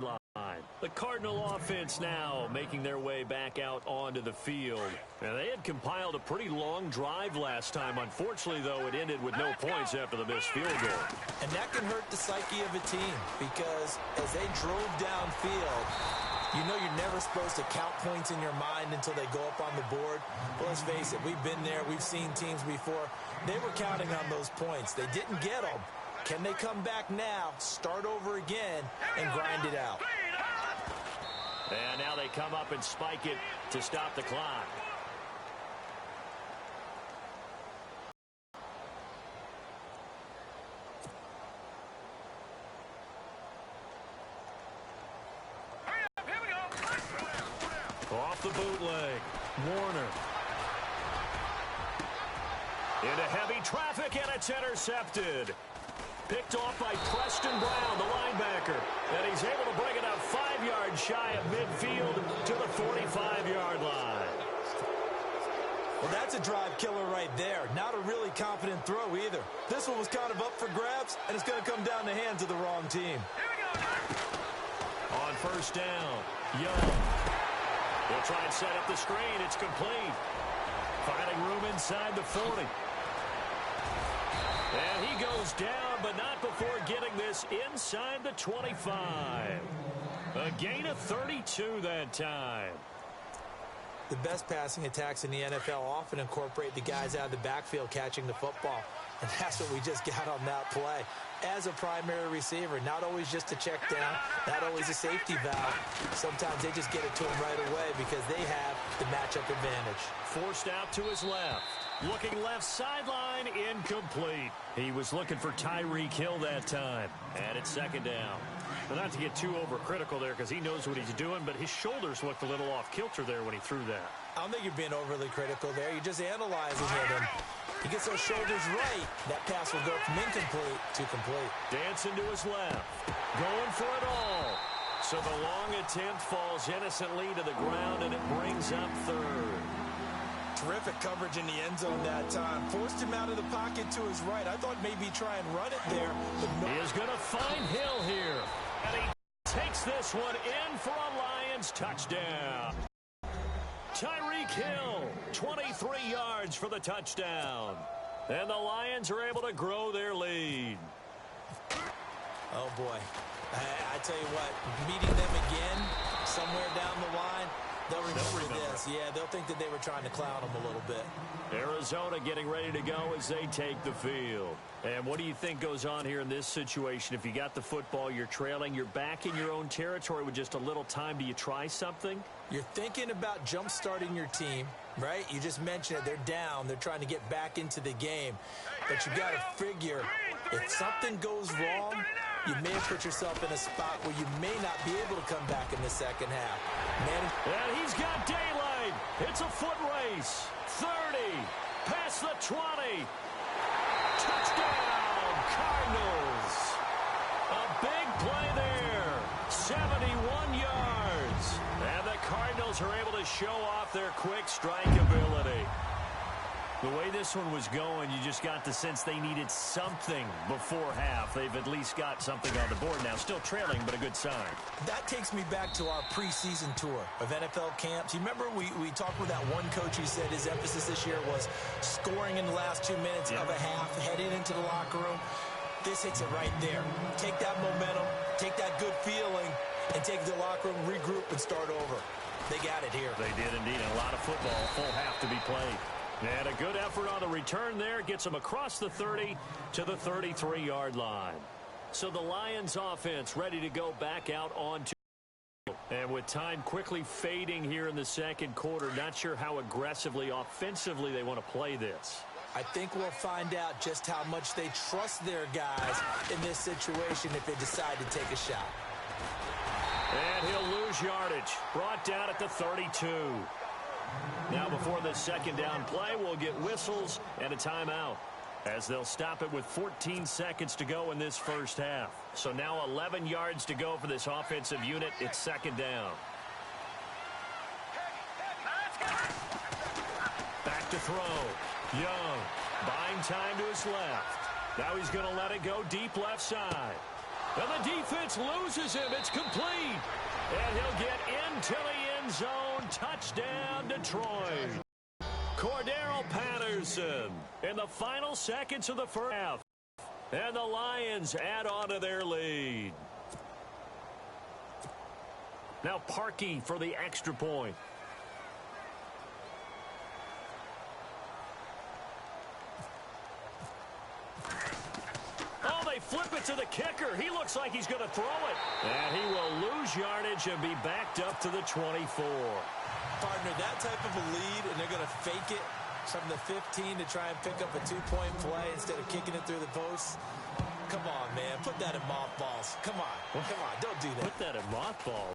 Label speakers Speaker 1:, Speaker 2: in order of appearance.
Speaker 1: sideline. The Cardinal offense now making their way back out onto the field. Now, they had compiled a pretty long drive last time. Unfortunately, though, it ended with no points after the missed field goal.
Speaker 2: And that can hurt the psyche of a team because as they drove downfield, you know you're never supposed to count points in your mind until they go up on the board. Well, let's face it, we've been there. We've seen teams before. They were counting on those points. They didn't get them. Can they come back now, start over again, and grind it out?
Speaker 1: And now they come up and spike it to stop the clock. Off the bootleg, Warner. Into heavy traffic, and it's intercepted. Picked off by Preston Brown, the linebacker. And he's able to bring it out 5 yards shy of midfield to the 45-yard line.
Speaker 2: Well, that's a drive killer right there. Not a really confident throw either. This one was kind of up for grabs, and it's going to come down the hands of the wrong team.
Speaker 1: On first down, Young. They'll try and set up the screen. It's complete. Finding room inside the 40. And he goes down, but not before getting this inside the 25. A gain of 32 that time.
Speaker 2: The best passing attacks in the NFL often incorporate the guys out of the backfield catching the football. And that's what we just got on that play. As a primary receiver, not always just a check down, not always a safety valve. Sometimes they just get it to him right away because they have the matchup advantage.
Speaker 1: Forced out to his left. Looking left sideline, incomplete. He was looking for Tyreek Hill that time. And it's second down. But not to get too overcritical there because he knows what he's doing, but his shoulders looked a little off kilter there when he threw that.
Speaker 2: I don't think you're being overly critical there. You're just analyzing it. And he gets those shoulders right. That pass will go from incomplete to complete.
Speaker 1: Dancing to his left. Going for it all. So the long attempt falls innocently to the ground, and it brings up third.
Speaker 2: Terrific coverage in the end zone that time. Forced him out of the pocket to his right. I thought maybe try and run it there. But no.
Speaker 1: He is going to find Hill here. And he takes this one in for a Lions touchdown. Tyreek Hill, 23 yards for the touchdown. And the Lions are able to grow their lead.
Speaker 2: Oh, boy. I tell you what, meeting them again somewhere down the line, they'll remember this. Yeah, they'll think that they were trying to clown them a little bit.
Speaker 1: Arizona getting ready to go as they take the field. And what do you think goes on here in this situation? If you got the football, you're trailing, you're back in your own territory with just a little time. Do you try something?
Speaker 2: You're thinking about jump-starting your team, right? You just mentioned it. They're down. They're trying to get back into the game. But you got to figure if something goes wrong, you may have put yourself in a spot where you may not be able to come back in the second half.
Speaker 1: And he's got daylight. It's a foot race. 30. Past the 20. Touchdown, Cardinals. A big play there. 71 yards. And the Cardinals are able to show off their quick strike ability. The way this one was going, you just got the sense they needed something before half. They've at least got something on the board now. Still trailing, but a good sign.
Speaker 2: That takes me back to our preseason tour of NFL camps. You remember we talked with that one coach who said his emphasis this year was scoring in the last 2 minutes of a half, heading into the locker room. This hits it right there. Take that momentum, take that good feeling, and take the locker room, regroup, and start over. They got it here.
Speaker 1: They did indeed. A lot of football, full half to be played. And a good effort on the return there. Gets them across the 30 to the 33-yard line. So the Lions offense ready to go back out onto. And with time quickly fading here in the second quarter, not sure how aggressively, offensively they want to play this.
Speaker 2: I think we'll find out just how much they trust their guys in this situation if they decide to take a shot.
Speaker 1: And he'll lose yardage. Brought down at the 32. Now before this second down play, we'll get whistles and a timeout as they'll stop it with 14 seconds to go in this first half. So now 11 yards to go for this offensive unit. It's second down. Back to throw. Young buying time to his left. Now he's going to let it go deep left side. And the defense loses him. It's complete. And he'll get into the end zone. Touchdown, Detroit. Cordero Patterson in the final seconds of the first half. And the Lions add on to their lead. Now Parkey for the extra point. Oh, they flip it to the kicker. He looks like he's going to throw it. And he will lose yardage and be backed up to the 24.
Speaker 2: Partner, that type of a lead, and they're going to fake it from the 15 to try and pick up a 2-point play instead of kicking it through the post. Come on, man. Put that in mothballs. Come on. Come on. Don't do that.
Speaker 1: Put that in mothballs.